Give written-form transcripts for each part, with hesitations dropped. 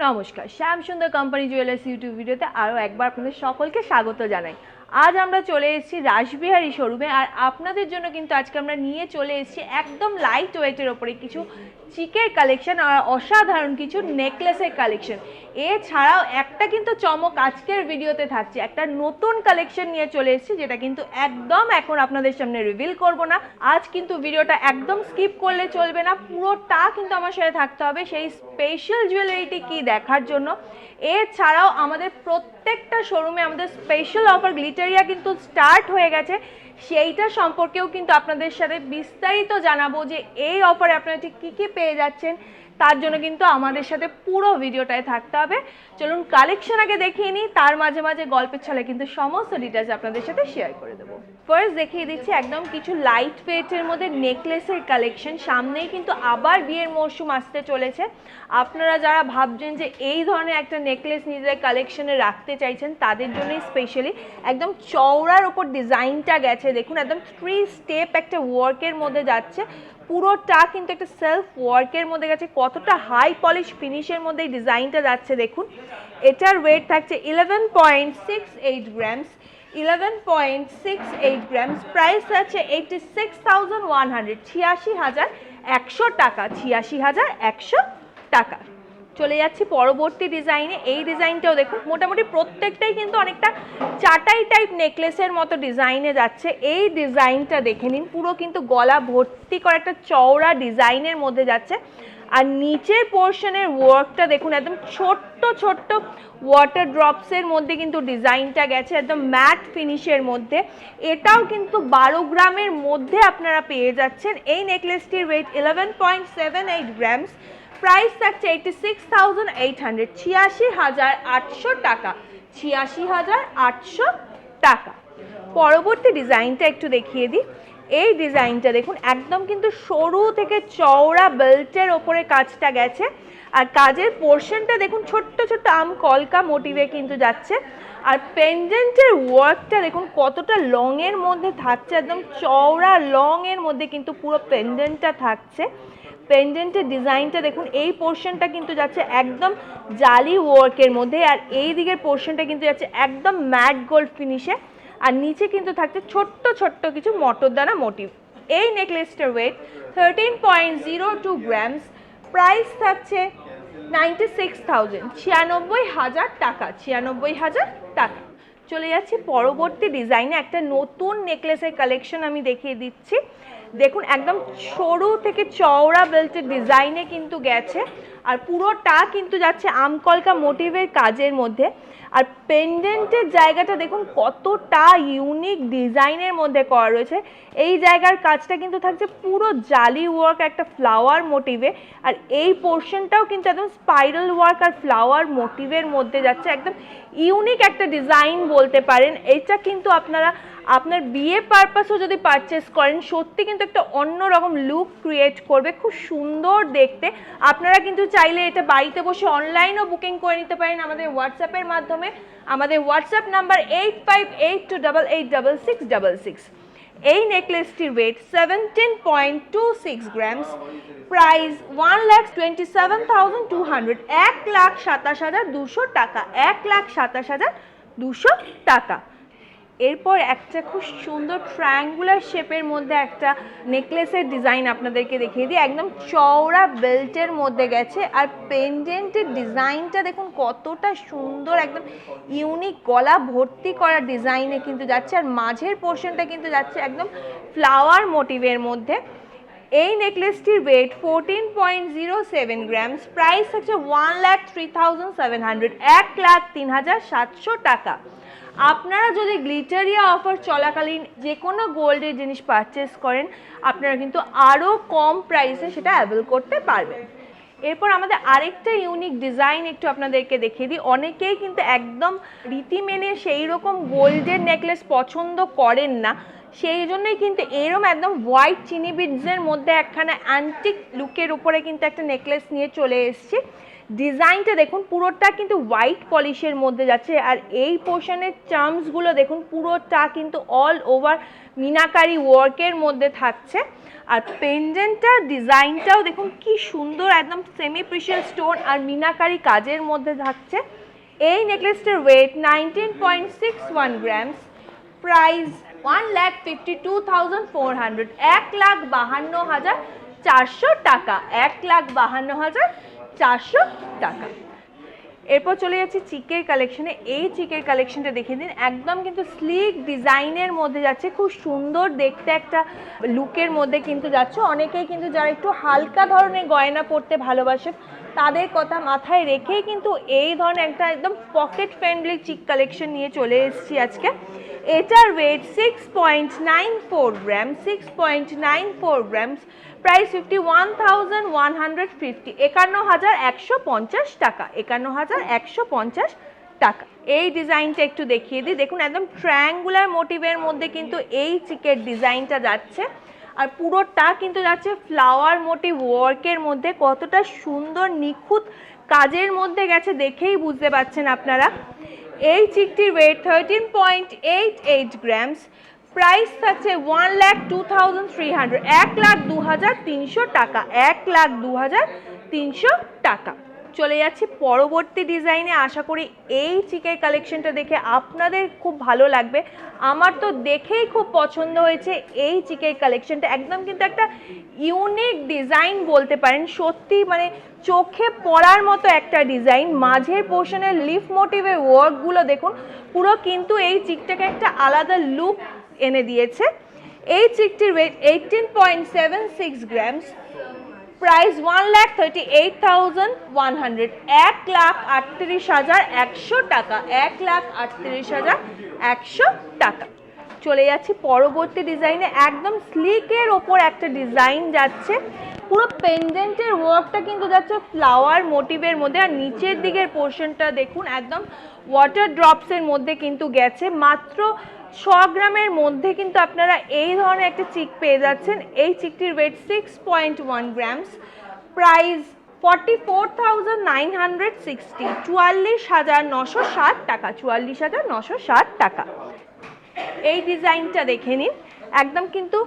নমস্কার, শ্যাম সুন্দর company jewellers YouTube ভিডিওতে আরও একবার আপনাদের সকলকে স্বাগত জানাই। আজ আমরা চলে এসেছি রাসবিহারী শোরুমে, আর আপনাদের জন্য কিন্তু আজকে আমরা নিয়ে চলে এসেছি একদম লাইট ওয়েটের ওপরে কিছু চিকের কালেকশন আর অসাধারণ কিছু নেকলেসের কালেকশন। এছাড়াও একটা কিন্তু চমক আজকের ভিডিওতে থাকছে, একটা নতুন কালেকশন নিয়ে চলে এসেছি যেটা কিন্তু একদম এখন আপনাদের সামনে রিভিল করব না। আজ কিন্তু ভিডিওটা একদম স্কিপ করলে চলবে না, পুরোটা কিন্তু আমার সাথে থাকতে হবে সেই স্পেশাল জুয়েলারিটি কি দেখার জন্য। এছাড়াও আমাদের প্রত্যেকটা শোরুমে আমাদের স্পেশাল অফার গ্লিটারিয়া কিন্তু স্টার্ট হয়ে গেছে, সেইটা সম্পর্কেও কিন্তু আপনাদের সাথে বিস্তারিত জানাবো যে এই অফারে আপনারা ঠিক কী কী পেয়ে যাচ্ছেন। তার জন্য কিন্তু আমাদের সাথে পুরো ভিডিওটায় থাকতে হবে। চলুন কালেকশন আগে দেখিয়ে নিই, তার মাঝে মাঝে গল্পের ছলে কিন্তু সমস্ত ডিটেলস আপনাদের সাথে শেয়ার করে দেবো। ফার্স্ট দেখিয়ে দিচ্ছি একদম কিছু লাইট ওয়েটের মধ্যে নেকলেসের কালেকশন। সামনেই কিন্তু আবার বিয়ের মরশুম আসতে চলেছে। আপনারা যারা ভাবছেন যে এই ধরনের একটা নেকলেস নিজেদের কালেকশনে রাখতে চাইছেন, তাদের জন্যই স্পেশালি একদম চওড়ার ওপর ডিজাইনটা গেছে। দেখুন একদম 3 স্টেপ একটা ওয়ার্কের মধ্যে যাচ্ছে, পুরোটা কিন্তু একটা সেলফ ওয়ার্কের মধ্যে গেছে। কতটা হাই পলিশ ফিনিশের মধ্যে এই ডিজাইনটা যাচ্ছে দেখুন। এটার ওয়েট থাকছে 11.68 গ্রামস। 11.68 গ্রামস। প্রাইস আছে 86,100, 86,100 টাকা। 86,100 টাকা। চলে যাচ্ছি পরবর্তী ডিজাইনে। এই ডিজাইনটাও দেখুন, মোটামুটি প্রত্যেকটাই কিন্তু অনেকটা চাটাই টাইপ নেকলেসের মতো ডিজাইনে যাচ্ছে। এই ডিজাইনটা দেখে নিন, পুরো কিন্তু গলা ভর্তি করে একটা চওড়া ডিজাইনের মধ্যে যাচ্ছে। আর নিচের পোর্শনের ওয়ার্কটা দেখুন, একদম ছোট্ট ছোট্ট ওয়াটার ড্রপসের মধ্যে কিন্তু ডিজাইনটা গেছে, একদম ম্যাট ফিনিশের মধ্যে। এটাও কিন্তু 12 গ্রামের মধ্যে আপনারা পেয়ে যাচ্ছেন। এই নেকলেসটির ওয়েট 11.78 গ্রামস। প্রাইস থাকছে 86,800, 86,800 টাকা। 86,800 টাকা। পরবর্তী ডিজাইনটা একটু দেখিয়ে দিই। এই ডিজাইনটা দেখুন, একদম কিন্তু সরু থেকে চওড়া বেল্টের ওপরে কাজটা গেছে। আর কাজের পোর্শনটা দেখুন ছোট্ট ছোট্ট আম কলকা মোটিভে কিন্তু যাচ্ছে। আর পেন্ডেন্টের ওয়ার্কটা দেখুন কতটা লংয়ের মধ্যে থাকছে, একদম চওড়া লংয়ের মধ্যে কিন্তু পুরো পেন্ডেন্টটা থাকছে। পেন্ডেন্টের ডিজাইনটা দেখুন, এই পোর্শনটা কিন্তু যাচ্ছে একদম জালি ওয়ার্কের মধ্যে, আর এই দিকের পোর্শনটা কিন্তু যাচ্ছে একদম ম্যাট গোল্ড ফিনিশে। আর নিচে কিন্তু থাকছে ছোট্ট ছোট্ট কিছু মটরদানা মোটিভ। এই নেকলেসটার ওয়েট 13.02 গ্রামস। প্রাইস থাকছে 96,000, 96,000 টাকা। 96,000 টাকা। চলে যাচ্ছি পরবর্তী ডিজাইনে। একটা নতুন নেকলেসের কালেকশন আমি দেখিয়ে দিচ্ছি। দেখুন একদম সরু থেকে চওড়া বেল্টের ডিজাইনে কিন্তু গেছে, আর পুরোটা কিন্তু যাচ্ছে আমকলকা মোটিভের কাজের মধ্যে। আর পেন্ডেন্টের জায়গাটা দেখুন কতটা ইউনিক ডিজাইনের মধ্যে করা রয়েছে। এই জায়গার কাজটা কিন্তু থাকছে পুরো জালি ওয়ার্ক একটা ফ্লাওয়ার মোটিভে। আর এই পোর্শনটাও কিন্তু একদম স্পাইরাল ওয়ার্ক আর ফ্লাওয়ার মোটিভের মধ্যে যাচ্ছে, একদম ইউনিক একটা ডিজাইন বলতে পারেন। এটা কিন্তু আপনার বিয়ে পারপাসও যদি পারচেস করেন, সত্যি কিন্তু একটা অন্যরকম লুক ক্রিয়েট করবে, খুব সুন্দর দেখতে। আপনারা কিন্তু চাইলে এটা বাড়িতে বসে অনলাইনও বুকিং করে নিতে পারেন আমাদের হোয়াটসঅ্যাপের মাধ্যমে। আমাদের হোয়াটসঅ্যাপ নাম্বার 8582886666। এই নেকলেসটির ওয়েট 17.26 গ্রামস। প্রাইস 1,27,200, 1,27,200 টাকা। 1,27,200 টাকা। এরপর একটা খুব সুন্দর ট্রায়াঙ্গুলার শেপের মধ্যে একটা নেকলেসের ডিজাইন আপনাদেরকে দেখিয়ে দিই। একদম চওড়া বেল্টের মধ্যে গেছে, আর পেন্ডেন্টের ডিজাইনটা দেখুন কতটা সুন্দর, একদম ইউনিক গলা ভর্তি করা ডিজাইনে কিন্তু যাচ্ছে। আর মাঝের পোর্শনটা কিন্তু যাচ্ছে একদম ফ্লাওয়ার মোটিভের মধ্যে। এই নেকলেসটির ওয়েট 14.07 গ্রামস। প্রাইস হচ্ছে 1,03,700, 1,03,700 টাকা। আপনারা যদি গ্লিটারিয়া অফার চলাকালীন যে কোনো গোল্ডের জিনিস পারচেস করেন, আপনারা কিন্তু আরও কম প্রাইসে সেটা অ্যাভেল করতে পারবেন। এরপর আমাদের আরেকটা ইউনিক ডিজাইন একটু আপনাদেরকে দেখিয়ে দিই। অনেকেই কিন্তু একদম রীতি মেনে সেই রকম গোল্ডের নেকলেস পছন্দ করেন না, সেই জন্যই কিন্তু এরকম একদম হোয়াইট চিনি বিডসের মধ্যে একখানা অ্যান্টিক লুকের উপরে কিন্তু একটা নেকলেস নিয়ে চলে এসেছি, ডিজাইনটা দেখুন পুরোটা কিন্তু হোয়াইট পলিশের মধ্যে যাচ্ছে, আর এই পোর্শনের চার্মসগুলো দেখুন পুরোটা কিন্তু অল ওভার মিনাকারি ওয়ার্কের মধ্যে থাকছে। আর পেন্ডেন্টটার ডিজাইনটাও দেখুন কি সুন্দর, একদম সেমি প্রিশিয়াস স্টোন আর মিনাকারি কাজের মধ্যে থাকছে। এই নেকলেসটার ওয়েট 19.61 গ্রামস, প্রাইস 1,52,400, 1,52,400 টাকা, 1,52,400 টাকা। এরপর চলে যাচ্ছি চিকের কালেকশনে। এই চিকের কালেকশনটা দেখে দিন, একদম কিন্তু স্লিক ডিজাইনের মধ্যে যাচ্ছে, খুব সুন্দর দেখতে একটা লুকের মধ্যে কিন্তু যাচ্ছে। অনেকেই কিন্তু যারা একটু হালকা ধরনের গয়না পরতে ভালোবাসে তাদের কথা মাথায় রেখেই কিন্তু এই ধরনের একটা একদম পকেট ফ্রেন্ডলি চিক কালেকশন নিয়ে চলে এসেছি আজকে। এটার ওয়েট 6.94 গ্রাম, 6.94 গ্রামস, প্রাইস 51,150, 51,150 টাকা, 51,150 টাকা। এই ডিজাইনটা একটু দেখিয়ে দিই, দেখুন একদম ট্রায়াঙ্গুলার মোটিভের মধ্যে কিন্তু এই চিকের ডিজাইনটা যাচ্ছে, আর পুরোটা কিন্তু যাচ্ছে ফ্লাওয়ার মোটিভ ওয়ার্কের মধ্যে। কতটা সুন্দর নিখুঁত কাজের মধ্যে গেছে দেখেই বুঝতে পারছেন আপনারা। এই চিকটির ওয়েট 13.88 গ্রামস, প্রাইস থাকছে 1,02,300, 1,02,300 টাকা, 1,02,300 টাকা। চলে যাচ্ছি পরবর্তী ডিজাইনে। আশা করি এই চিকের কালেকশনটা দেখে আপনাদের খুব ভালো লাগবে। আমার তো দেখেই খুব পছন্দ হয়েছে এই চিকের কালেকশনটা। একদম কিন্তু একটা ইউনিক ডিজাইন বলতে পারেন, সত্যি মানে চোখে পড়ার মতো একটা ডিজাইন। মাঝের পোর্শনের লিফ মোটিভের ওয়ার্কগুলো দেখুন, পুরো কিন্তু এই চিকটাকে একটা আলাদা লুক এনে দিয়েছে। এই চিকটির ওয়েট 18.76 গ্রামস, প্রাইস 1,38,100, 1,38,100 টাকা, 1,38,100 টাকা। চলে যাচ্ছি পরবর্তী ডিজাইনে। একদম স্লিকের ওপর একটা ডিজাইন যাচ্ছে, পুরো পেন্ডেন্টের ওয়ার্কটা কিন্তু যাচ্ছে ফ্লাওয়ার মোটিভের মধ্যে, আর নিচের দিকের পোর্শনটা দেখুন একদম ওয়াটার ড্রপসের মধ্যে কিন্তু গেছে। মাত্র 6 গ্রামের মধ্যে কিন্তু আপনারা এই ধরনের একটা চিক পেয়ে যাচ্ছেন। এই চিকটির ওয়েট 6.1 গ্রামস, প্রাইস 44,960, 44,960 টাকা, 44,960 টাকা। এই ডিজাইনটা দেখে নিন, একদম কিন্তু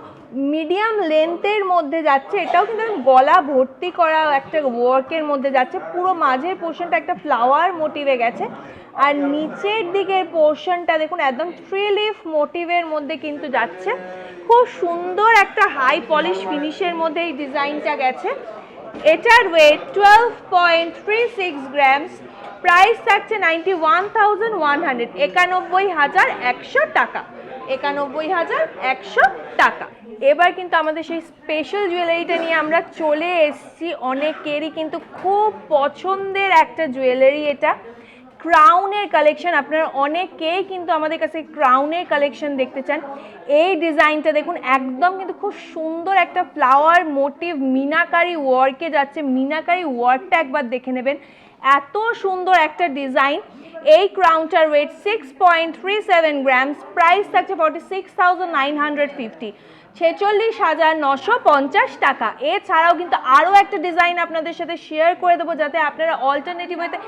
মিডিয়াম লেন্থের মধ্যে যাচ্ছে। এটাও কিন্তু গলা ভর্তি করা একটা ওয়ার্কের মধ্যে যাচ্ছে, পুরো মাঝের পোর্শনটা একটা ফ্লাওয়ার মোটিভে গেছে, আর নিচের দিকের পোর্শনটা দেখুন একদম ট্রি লিফ মোটিভের মধ্যে কিন্তু যাচ্ছে। খুব সুন্দর একটা হাই পলিশ ফিনিশের মধ্যে এই ডিজাইনটা গেছে। এটার ওয়েট 12.36 গ্রামস, প্রাইস থাকছে 91,100, 91,100 টাকা, 91,100 টাকা। এবার কিন্তু আমাদের সেই স্পেশাল জুয়েলারিটা নিয়ে আমরা চলে এসেছি। অনেকেরই কিন্তু খুব পছন্দের একটা জুয়েলারি, এটা ক্রাউনের কালেকশন। আপনারা অনেকেই কিন্তু আমাদের কাছে ক্রাউনের কালেকশন দেখতে চান। এই ডিজাইনটা দেখুন, একদম কিন্তু খুব সুন্দর একটা ফ্লাওয়ার মোটিভ মিনাকারি ওয়ার্কে যাচ্ছে। মিনাকারি ওয়ার্কটা একবার দেখে নেবেন, এত সুন্দর একটা ডিজাইন। এই ক্রাউনটার ওয়েট 6.37 গ্রামস, প্রাইস থাকছে 46,950, 46,950 টাকা। এছাড়াও কিন্তু আরও একটা ডিজাইন আপনাদের সাথে শেয়ার করে দেবো, যাতে আপনারা অল্টারনেটিভ হতে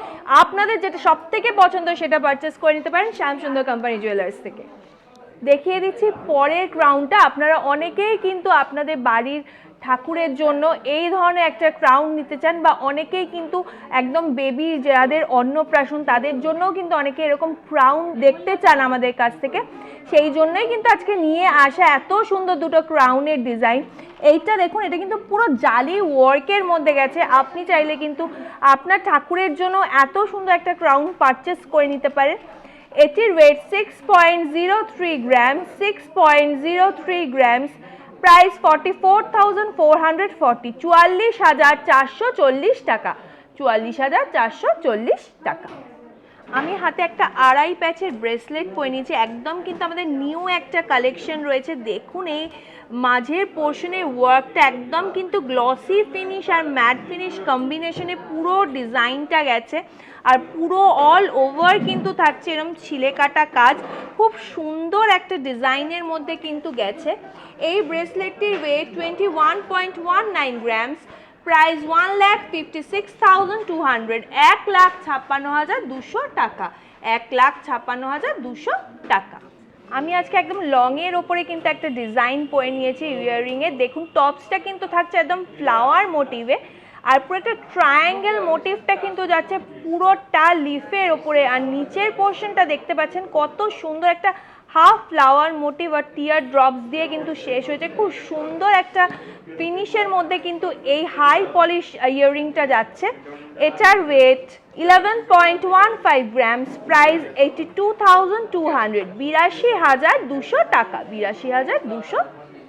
আপনাদের যেটা সব থেকে পছন্দ সেটা পারচেস করে নিতে পারেন শ্যামসুন্দর কোম্পানি জুয়েলার্স থেকে। দেখিয়ে দিচ্ছি পরের ক্রাউনটা। আপনারা অনেকেই কিন্তু আপনাদের বাড়ির ঠাকুরের জন্য এই ধরনের একটা ক্রাউন নিতে চান, বা অনেকেই কিন্তু একদম বেবি যাদের অন্নপ্রাশন তাদের জন্যও কিন্তু অনেকে এরকম ক্রাউন দেখতে চান আমাদের কাছ থেকে। সেই জন্যই কিন্তু আজকে নিয়ে আসা এত সুন্দর দুটো ক্রাউনের ডিজাইন। এইটা দেখুন, এটা কিন্তু পুরো জালি ওয়ার্কের মধ্যে গেছে। আপনি চাইলে কিন্তু আপনার ঠাকুরের জন্য এত সুন্দর একটা ক্রাউন পারচেস করে নিতে পারেন। এটির ওয়েট 6.03 গ্রাম, 6.03 গ্রামস, প্রাইস 44,440, 44,440 টাকা, 44,440 টাকা। আমি হাতে একটা আড়াই প্যাচের ব্রেসলেট পরে নিয়েছি। একদম কিন্তু আমাদের নিউ একটা কালেকশন রয়েছে। দেখুন এই মাঝের পোর্শনের ওয়ার্কটা একদম কিন্তু গ্লসি ফিনিশ আর ম্যাট ফিনিশ কম্বিনেশনে পুরো ডিজাইনটা গেছে, আর পুরো অল ওভার কিন্তু থাকছে এরকম ছিলে কাটা কাজ। খুব সুন্দর একটা ডিজাইনের মধ্যে কিন্তু গেছে। এই ব্রেসলেটটির ওয়েট 21.19 গ্রামস, প্রাইস 1,56,200, 1,56,200 টাকা, 1,56,200 টাকা। আমি আজকে একদম লং এর ওপরে কিন্তু একটা ডিজাইন পরে নিয়েছি ইয়াররিং এর। দেখুন টপসটা কিন্তু থাকছে একদম ফ্লাওয়ার মোটিভে, আর পুরো একটা ট্রায়াঙ্গেল মোটিভটা কিন্তু যাচ্ছে পুরোটা লিফের ওপরে, আর নিচের পোর্শনটা দেখতে পাচ্ছেন কত সুন্দর একটা হাফ ফ্লাওয়ার মোটিভ আর টিয়ার ড্রপস দিয়ে কিন্তু শেষ হয়েছে। খুব সুন্দর একটা ফিনিশের মধ্যে কিন্তু এই হাই পলিশ ইয়াররিংটা যাচ্ছে। এটার ওয়েট 11.15 গ্রামস, প্রাইস 82,200, 82,200 টাকা, 82,200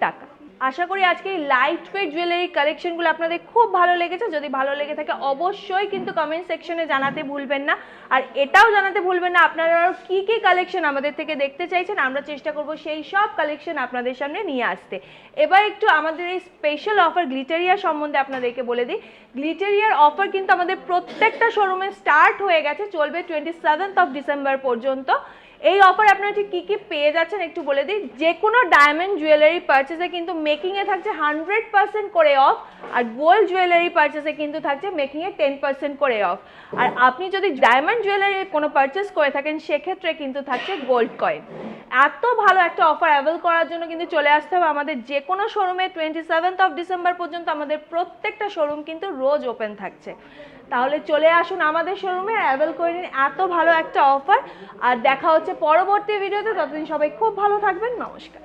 টাকা। আশা করি আজকে এই লাইট ওয়েট জুয়েলারি কালেকশনগুলো আপনাদের খুব ভালো লেগেছে। যদি ভালো লেগে থাকে অবশ্যই কিন্তু কমেন্ট সেকশনে জানাতে ভুলবেন না, আর এটাও জানাতে ভুলবেন না আপনারা আরও কী কী কালেকশন আমাদের থেকে দেখতে চাইছেন। আমরা চেষ্টা করব সেই সব কালেকশন আপনাদের সামনে নিয়ে আসতে। এবার একটু আমাদের এই স্পেশাল অফার গ্লিটারিয়া সম্বন্ধে আপনাদেরকে বলে দিই। গ্লিটারিয়ার অফার কিন্তু আমাদের প্রত্যেকটা শোরুমে স্টার্ট হয়ে গেছে, চলবে 27th of December পর্যন্ত। এই অফার আপনারা ঠিক কী কী পেয়ে যাচ্ছেন একটু বলে দিই। যে কোনো ডায়মন্ড জুয়েলারি পারচেসে কিন্তু মেকিংয়ে থাকছে 100% করে অফ, আর গোল্ড জুয়েলারি পারচেসে কিন্তু থাকছে মেকিংয়ে 10% করে অফ। আর আপনি যদি ডায়মন্ড জুয়েলারি কোনো পারচেস করে থাকেন সেক্ষেত্রে কিন্তু থাকছে গোল্ড কয়েন। এত ভালো একটা অফার অ্যাভেল করার জন্য কিন্তু চলে আসতে হবে আমাদের যে কোনো শোরুমে 27th of December পর্যন্ত। আমাদের প্রত্যেকটা শোরুম কিন্তু রোজ ওপেন থাকছে, তাহলে চলে আসুন আমাদের শোরুমে, অ্যাভেল করে নিন এত ভালো একটা অফার। আর দেখা হচ্ছে পরবর্তী ভিডিওতে, ততদিন সবাই খুব ভালো থাকবেন, নমস্কার।